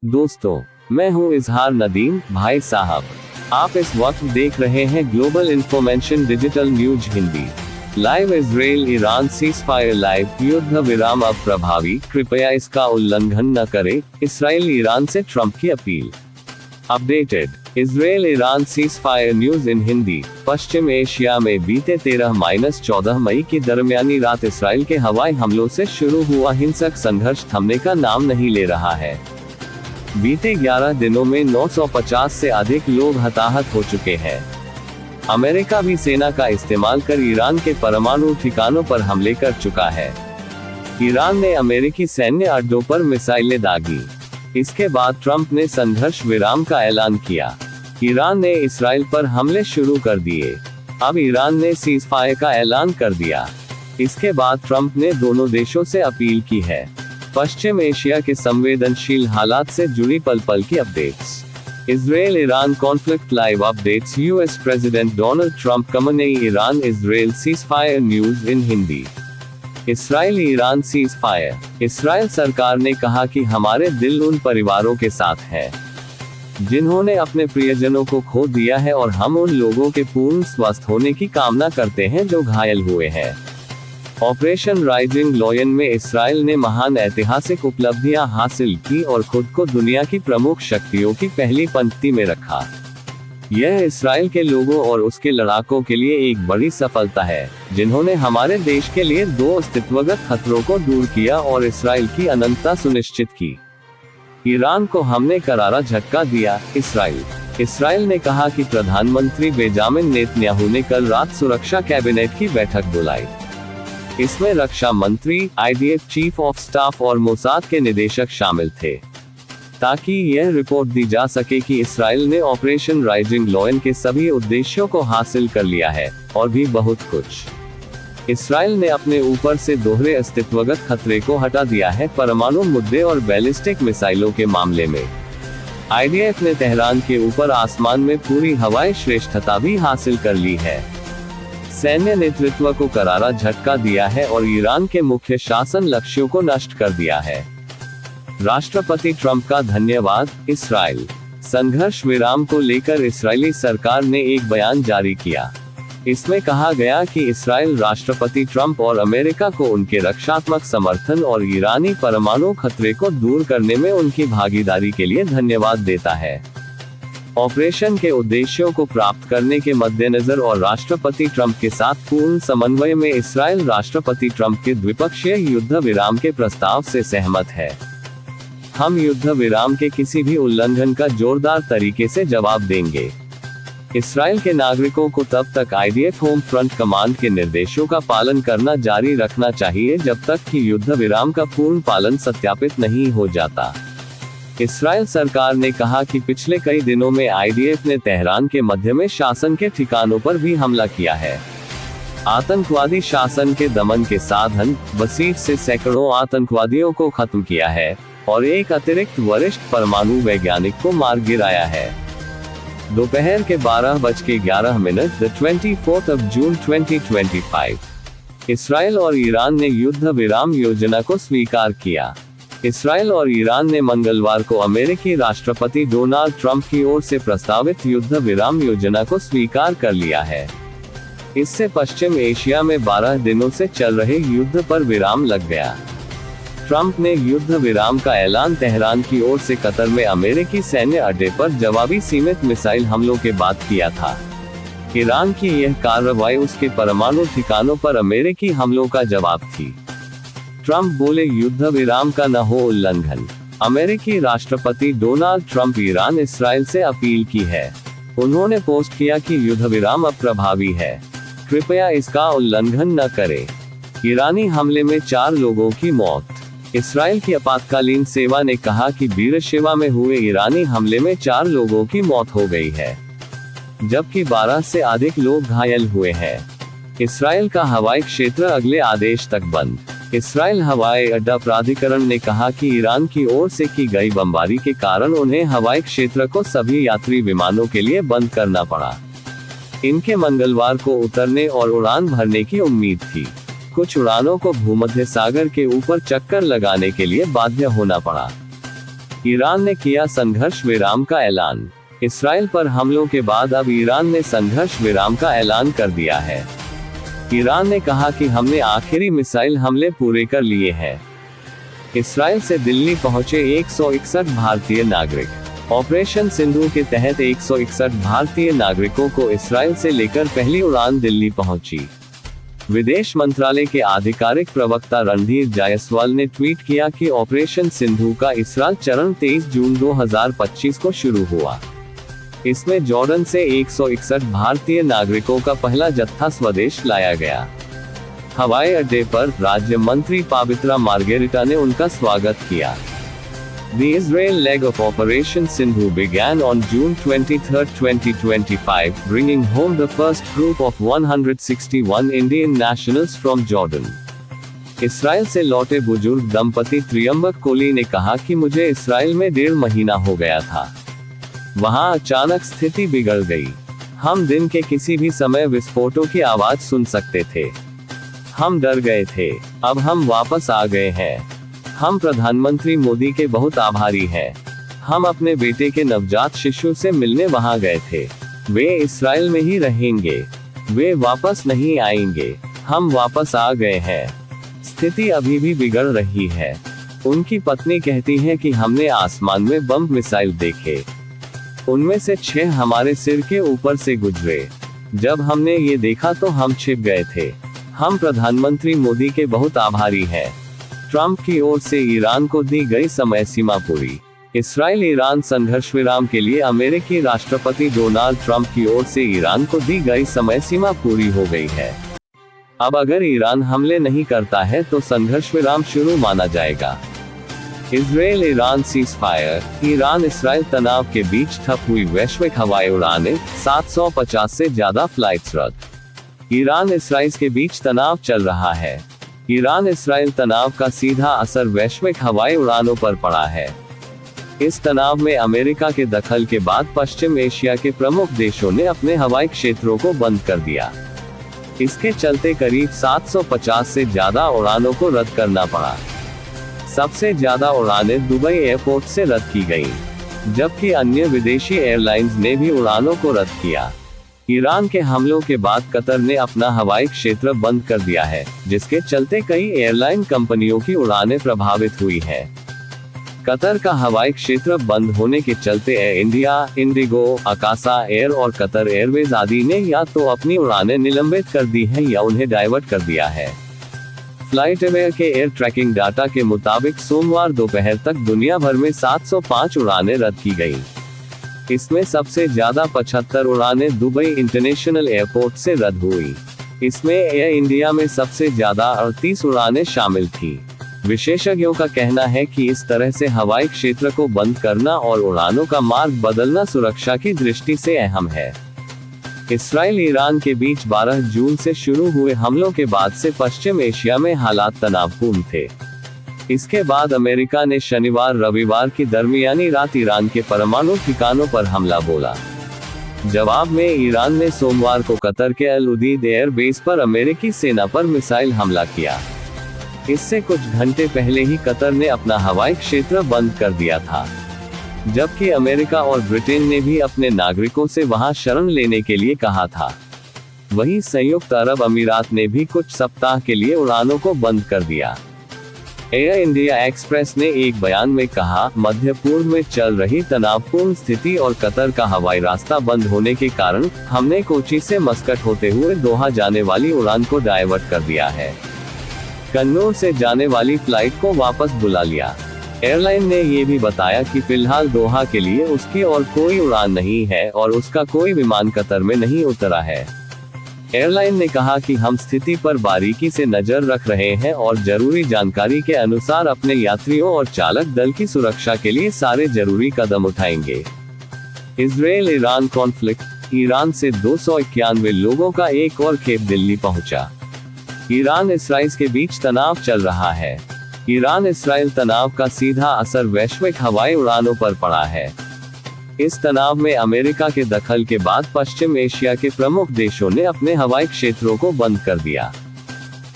दोस्तों, मैं हूं इजहार नदीम। भाई साहब, आप इस वक्त देख रहे हैं global information digital news Hindi. Live Israel Iran ceasefire live, युद्ध विराम अब प्रभावी, कृपया इसका उल्लंघन न करें, इसराइल ईरान से ट्रंप की appeal. Updated Israel Iran ceasefire news in Hindi. Paschim Asia में बीते 13-14 मई की दरमियानी रात इसराइल के हवाई हमलों से शुरू हुआ हिंसक संघर्ष थमने का नाम नहीं ले रहा है। बीते 11 दिनों में 950 से अधिक लोग हताहत हो चुके हैं। अमेरिका भी सेना का इस्तेमाल कर ईरान के परमाणु ठिकानों पर हमले कर चुका है। ईरान ने अमेरिकी सैन्य अड्डों पर मिसाइलें दागी। इसके बाद ट्रंप ने संघर्ष विराम का ऐलान किया। ईरान ने इसराइल पर हमले शुरू कर दिए। अब ईरान ने सीजफायर का ऐलान कर दिया। इसके बाद ट्रंप ने दोनों देशों से अपील की है। पश्चिम एशिया के संवेदनशील हालात से जुड़ी पल पल की updates. Israel Iran conflict live updates. US president Donald Trump Khamenei Iran Israel ceasefire news in Hindi. Israel Iran ceasefire. Israel सरकार ने कहा कि हमारे दिल उन परिवारों के साथ है जिन्होंने अपने प्रियजनों को खो दिया है, और हम उन लोगों के पूर्ण स्वस्थ होने की कामना करते हैं जो घायल हुए हैं। ऑपरेशन राइजिंग लॉयन में इसराइल ने महान ऐतिहासिक उपलब्धियां हासिल की और खुद को दुनिया की प्रमुख शक्तियों की पहली पंक्ति में रखा। यह इसराइल के लोगों और उसके लड़ाकों के लिए एक बड़ी सफलता है, जिन्होंने हमारे देश के लिए दो अस्तित्वगत खतरों को दूर किया और इसराइल की अनंतता सुनिश्चित की। ईरान को हमने करारा झटका दिया। इसराइल ने कहा कि प्रधानमंत्री बेंजामिन नेतन्याहू ने कल रात सुरक्षा कैबिनेट की बैठक बुलाई। इसमें रक्षा मंत्री, IDF चीफ ऑफ स्टाफ और मोसाद के निदेशक शामिल थे, ताकि यह रिपोर्ट दी जा सके कि इसराइल ने ऑपरेशन राइजिंग लॉयन के सभी उद्देश्यों को हासिल कर लिया है, और भी बहुत कुछ। इसराइल ने अपने ऊपर से दोहरे अस्तित्वगत खतरे को हटा दिया है, परमाणु मुद्दे और बैलिस्टिक मिसाइलों के मामले में। IDF ने तेहरान के ऊपर आसमान में पूरी हवाई श्रेष्ठता भी हासिल कर ली है। सैन्य नेतृत्व को करारा झटका दिया है और ईरान के मुख्य शासन लक्ष्यों को नष्ट कर दिया है। राष्ट्रपति ट्रंप का धन्यवाद। इसराइल संघर्ष विराम को लेकर इस्राएली सरकार ने एक बयान जारी किया। इसमें कहा गया कि इसराइल राष्ट्रपति ट्रंप और अमेरिका को उनके रक्षात्मक समर्थन और ईरानी परमाणु खतरे को दूर करने में उनकी भागीदारी के लिए धन्यवाद देता है। ऑपरेशन के उद्देश्यों को प्राप्त करने के मद्देनजर और राष्ट्रपति ट्रंप के साथ पूर्ण समन्वय में इसराइल राष्ट्रपति ट्रंप के द्विपक्षीय युद्ध विराम के प्रस्ताव से सहमत है। हम युद्ध विराम के किसी भी उल्लंघन का जोरदार तरीके से जवाब देंगे। इसराइल के नागरिकों को तब तक IDF होम फ्रंट कमांड के निर्देशों का पालन करना जारी रखना चाहिए जब तक कि युद्ध विराम का पूर्ण पालन सत्यापित नहीं हो जाता। इसराइल सरकार ने कहा कि पिछले कई दिनों में IDF ने तेहरान के मध्य में शासन के ठिकानों पर भी हमला किया है। आतंकवादी शासन के दमन के साधन बसीज से सैकड़ों आतंकवादियों को खत्म किया है और एक अतिरिक्त वरिष्ठ परमाणु वैज्ञानिक को मार गिराया है। दोपहर के 12:11 24 जून 2025 इसराइल और ईरान ने युद्ध विराम योजना को स्वीकार किया। इसराइल और ईरान ने मंगलवार को अमेरिकी राष्ट्रपति डोनाल्ड ट्रंप की ओर से प्रस्तावित युद्ध विराम योजना को स्वीकार कर लिया है। इससे पश्चिम एशिया में 12 दिनों से चल रहे युद्ध पर विराम लग गया। ट्रंप ने युद्ध विराम का ऐलान तेहरान की ओर से कतर में अमेरिकी सैन्य अड्डे पर जवाबी सीमित मिसाइल हमलों के बाद किया था। ईरान की यह कार्रवाई उसके परमाणु ठिकानों पर अमेरिकी हमलों का जवाब थी। ट्रंप बोले, युद्ध विराम का न हो उल्लंघन। अमेरिकी राष्ट्रपति डोनाल्ड ट्रंप ईरान इसराइल से अपील की है। उन्होंने पोस्ट किया कि युद्ध विराम अब प्रभावी है, कृपया इसका उल्लंघन न करें। ईरानी हमले में 4 लोगों की मौत। इसराइल की आपातकालीन सेवा ने कहा कि बीरशेवा में हुए ईरानी हमले में 4 लोगों की मौत हो गई है, जबकि 12 से अधिक लोग घायल हुए हैं। इसराइल का हवाई क्षेत्र अगले आदेश तक बंद। इसराइल हवाई अड्डा प्राधिकरण ने कहा कि ईरान की ओर से की गई बमबारी के कारण उन्हें हवाई क्षेत्र को सभी यात्री विमानों के लिए बंद करना पड़ा। इनके मंगलवार को उतरने और उड़ान भरने की उम्मीद थी। कुछ उड़ानों को भूमध्य सागर के ऊपर चक्कर लगाने के लिए बाध्य होना पड़ा। ईरान ने किया संघर्ष विराम का ऐलान। इसराइल पर हमलों के बाद अब ईरान ने संघर्ष विराम का ऐलान कर दिया है। ईरान ने कहा कि हमने आखिरी मिसाइल हमले पूरे कर लिए हैं। इसराइल से दिल्ली पहुंचे 161 भारतीय नागरिक। ऑपरेशन सिंधु के तहत 161 भारतीय नागरिकों को इसराइल से लेकर पहली उड़ान दिल्ली पहुंची। विदेश मंत्रालय के आधिकारिक प्रवक्ता रणधीर जायसवाल ने ट्वीट किया कि ऑपरेशन सिंधु का इसराइल चरण 23 जून 2025 को शुरू हुआ। इसमें जॉर्डन से 161 भारतीय नागरिकों का पहला जत्था स्वदेश लाया गया। हवाई अड्डे पर राज्य मंत्री पावित्रा मार्गेरिटा ने उनका स्वागत किया। The Israel leg of Operation Sindhu began on June 23, 2025, bringing home the first group of 161 Indian nationals from Jordan. Israel से लौटे बुजुर्ग दंपति त्रियंबक कोली ने कहा कि मुझे इसराइल में 1.5 महीना हो गया था। वहां अचानक स्थिति बिगड़ गई। हम दिन के किसी भी समय विस्फोटों की आवाज सुन सकते थे। हम डर गए थे। अब हम वापस आ गए हैं। हम प्रधानमंत्री मोदी के बहुत आभारी हैं। हम अपने बेटे के नवजात शिशु से मिलने वहां गए थे। वे इसराइल में ही रहेंगे। वे वापस नहीं आएंगे। हम वापस आ गए हैं। स्थिति अभी भी बिगड़ रही है। उनकी पत्नी कहती है कि हमने आसमान में बम मिसाइल देखे। उनमें से 6 हमारे सिर के ऊपर से गुजरे। जब हमने ये देखा तो हम छिप गए थे। हम प्रधानमंत्री मोदी के बहुत आभारी हैं। ट्रंप की ओर से ईरान को दी गई समय सीमा पूरी। इसराइल ईरान संघर्ष विराम के लिए अमेरिकी राष्ट्रपति डोनाल्ड ट्रंप की ओर से ईरान को दी गई समय सीमा पूरी हो गई है। अब अगर ईरान हमले नहीं करता है तो संघर्ष विराम शुरू माना जाएगा। Israel Iran ceasefire. Iran Israel तनाव के बीच ठप हुई वैश्विक हवाई उड़ानें, 750 से ज्यादा फ्लाइट्स रद्द। ईरान इसराइल के बीच तनाव चल रहा है। ईरान इसराइल तनाव का सीधा असर वैश्विक हवाई उड़ानों पर पड़ा है। इस तनाव में अमेरिका के दखल के बाद पश्चिम एशिया के प्रमुख देशों ने अपने हवाई क्षेत्रों को बंद कर दिया। इसके चलते करीब 750 से ज्यादा उड़ानों को रद्द करना पड़ा। सबसे ज्यादा उड़ानें दुबई एयरपोर्ट से रद्द की गईं, जबकि अन्य विदेशी एयरलाइंस ने भी उड़ानों को रद्द किया। ईरान के हमलों के बाद कतर ने अपना हवाई क्षेत्र बंद कर दिया है, जिसके चलते कई एयरलाइन कंपनियों की उड़ानें प्रभावित हुई हैं। कतर का हवाई क्षेत्र बंद होने के चलते air India, Indigo, Akasa air और कतर एयरवेज आदि ने या तो अपनी उड़ानें निलंबित कर दी हैं या उन्हें डाइवर्ट कर दिया है। फ्लाइटअवेयर के एयर ट्रैकिंग डाटा के मुताबिक सोमवार दोपहर तक दुनिया भर में 705 उड़ानें रद्द की गईं। इसमें सबसे ज्यादा 75 उड़ानें दुबई इंटरनेशनल एयरपोर्ट से रद्द हुई। इसमें एयर इंडिया में सबसे ज्यादा 38 उड़ानें शामिल थी। विशेषज्ञों का कहना है कि इस तरह से हवाई क्षेत्र को बंद करना और उड़ानों का मार्ग बदलना सुरक्षा की दृष्टि से अहम है। इसराइल ईरान के बीच 12 जून से शुरू हुए हमलों के बाद से पश्चिम एशिया में हालात तनावपूर्ण थे। इसके बाद अमेरिका ने शनिवार रविवार की दरमियानी रात ईरान के परमाणु ठिकानों पर हमला बोला। जवाब में ईरान ने सोमवार को कतर के अल उदीद एयर बेस पर अमेरिकी सेना पर मिसाइल हमला किया। इससे कुछ घंटे पहले ही कतर ने अपना हवाई क्षेत्र बंद कर दिया था, जबकि अमेरिका और ब्रिटेन ने भी अपने नागरिकों से वहां शरण लेने के लिए कहा था। वहीं संयुक्त अरब अमीरात ने भी कुछ सप्ताह के लिए उड़ानों को बंद कर दिया। एयर इंडिया एक्सप्रेस ने एक बयान में कहा, मध्य पूर्व में चल रही तनावपूर्ण स्थिति और कतर का हवाई रास्ता बंद होने के कारण हमने कोची से मस्कट होते हुए दोहा जाने वाली उड़ान को डाइवर्ट कर दिया है। कन्नौज से जाने वाली फ्लाइट को वापस बुला लिया। एयरलाइन ने ये भी बताया कि फिलहाल दोहा के लिए उसकी और कोई उड़ान नहीं है और उसका कोई विमान कतर में नहीं उतरा है। एयरलाइन ने कहा कि हम स्थिति पर बारीकी से नजर रख रहे हैं और जरूरी जानकारी के अनुसार अपने यात्रियों और चालक दल की सुरक्षा के लिए सारे जरूरी कदम उठाएंगे। Israel Iran conflict. ईरान से 291 लोगों का एक और खेप दिल्ली पहुंचा। ईरान इसराइल के बीच तनाव चल रहा है। ईरान इसराइल तनाव का सीधा असर वैश्विक हवाई उड़ानों पर पड़ा है। इस तनाव में अमेरिका के दखल के बाद पश्चिम एशिया के प्रमुख देशों ने अपने हवाई क्षेत्रों को बंद कर दिया।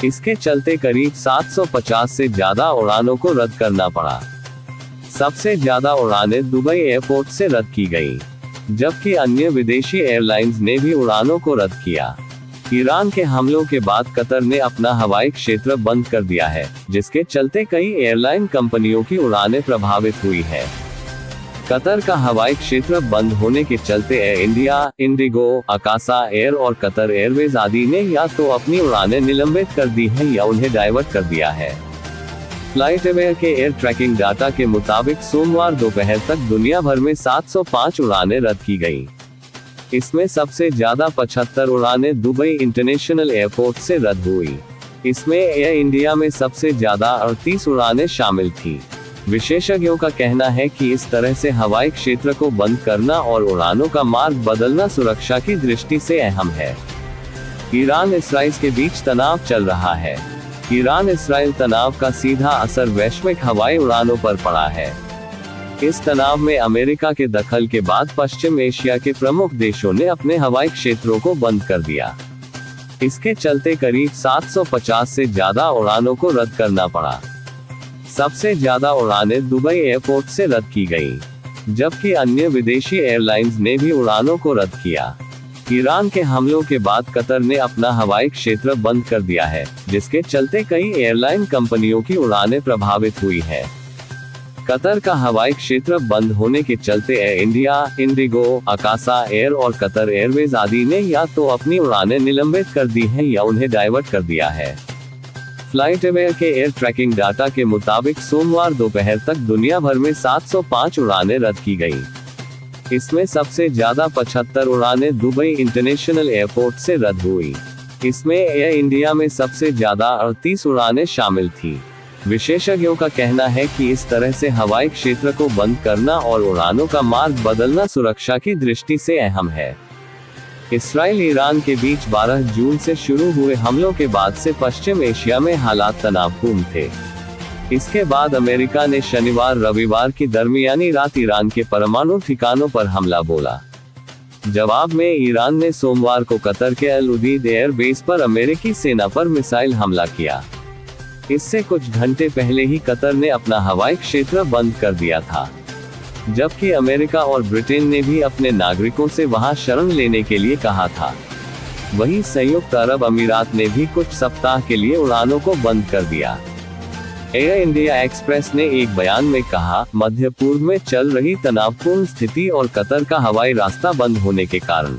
इसके चलते करीब 750 से ज्यादा उड़ानों को रद्द करना पड़ा। सबसे ज्यादा उड़ानें दुबई एयरपोर्ट से रद्द की गई, जबकि अन्य विदेशी एयरलाइंस ने भी उड़ानों को रद्द किया। ईरान के हमलों के बाद कतर ने अपना हवाई क्षेत्र बंद कर दिया है, जिसके चलते कई एयरलाइन कंपनियों की उड़ानें प्रभावित हुई है। कतर का हवाई क्षेत्र बंद होने के चलते air India, Indigo, Akasa air और कतर एयरवेज आदि ने या तो अपनी उड़ानें निलंबित कर दी हैं या उन्हें डाइवर्ट कर दिया है। फ्लाइटअवेयर के एयर ट्रैकिंग डाटा के मुताबिक सोमवार दोपहर तक दुनिया भर में 705 उड़ानें रद्द की गई। इसमें सबसे ज्यादा 75 उड़ानें दुबई इंटरनेशनल एयरपोर्ट से रद्द हुई। इसमें एयर इंडिया में सबसे ज्यादा 38 उड़ानें शामिल थी। विशेषज्ञों का कहना है कि इस तरह से हवाई क्षेत्र को बंद करना और उड़ानों का मार्ग बदलना सुरक्षा की दृष्टि से अहम है। ईरान इसराइल के बीच तनाव चल रहा है। ईरान इसराइल तनाव का सीधा असर वैश्विक हवाई उड़ानों पर पड़ा है। इस तनाव में अमेरिका के दखल के बाद पश्चिम एशिया के प्रमुख देशों ने अपने हवाई क्षेत्रों को बंद कर दिया। इसके चलते करीब 750 से ज्यादा उड़ानों को रद्द करना पड़ा। सबसे ज्यादा उड़ानें दुबई एयरपोर्ट से रद्द की गई, जबकि अन्य विदेशी एयरलाइंस ने भी उड़ानों को रद्द किया। ईरान के हमलों के बाद कतर ने अपना हवाई क्षेत्र बंद कर दिया है, जिसके चलते कई एयरलाइन कंपनियों की उड़ानें प्रभावित हुई है। कतर का हवाई क्षेत्र बंद होने के चलते air India, Indigo, Akasa air और कतर एयरवेज आदि ने या तो अपनी उड़ानें निलंबित कर दी हैं या उन्हें डाइवर्ट कर दिया है। फ्लाइटअवेयर के एयर ट्रैकिंग डाटा के मुताबिक सोमवार दोपहर तक दुनिया भर में 705 उड़ानें रद्द की गई। इसमें सबसे ज्यादा 75 उड़ानें दुबई इंटरनेशनल एयरपोर्ट से रद्द हुई। इसमें एयर इंडिया में सबसे ज्यादा 38 उड़ानें शामिल थी। विशेषज्ञों का कहना है कि इस तरह से हवाई क्षेत्र को बंद करना और उड़ानों का मार्ग बदलना सुरक्षा की दृष्टि से अहम है। इसराइल ईरान के बीच 12 जून से शुरू हुए हमलों के बाद से पश्चिम एशिया में हालात तनावपूर्ण थे। इसके बाद अमेरिका ने शनिवार रविवार की दरमियानी रात ईरान के परमाणु ठिकानों पर हमला बोला। जवाब में ईरान ने सोमवार को कतर के अल उदीद एयर बेस पर अमेरिकी सेना पर मिसाइल हमला किया। इससे कुछ घंटे पहले ही कतर ने अपना हवाई क्षेत्र बंद कर दिया था, जबकि अमेरिका और ब्रिटेन ने भी अपने नागरिकों से वहां शरण लेने के लिए कहा था। वहीं संयुक्त अरब अमीरात ने भी कुछ सप्ताह के लिए उड़ानों को बंद कर दिया। एयर इंडिया एक्सप्रेस ने एक बयान में कहा, मध्य पूर्व में चल रही तनावपूर्ण स्थिति और कतर का हवाई रास्ता बंद होने के कारण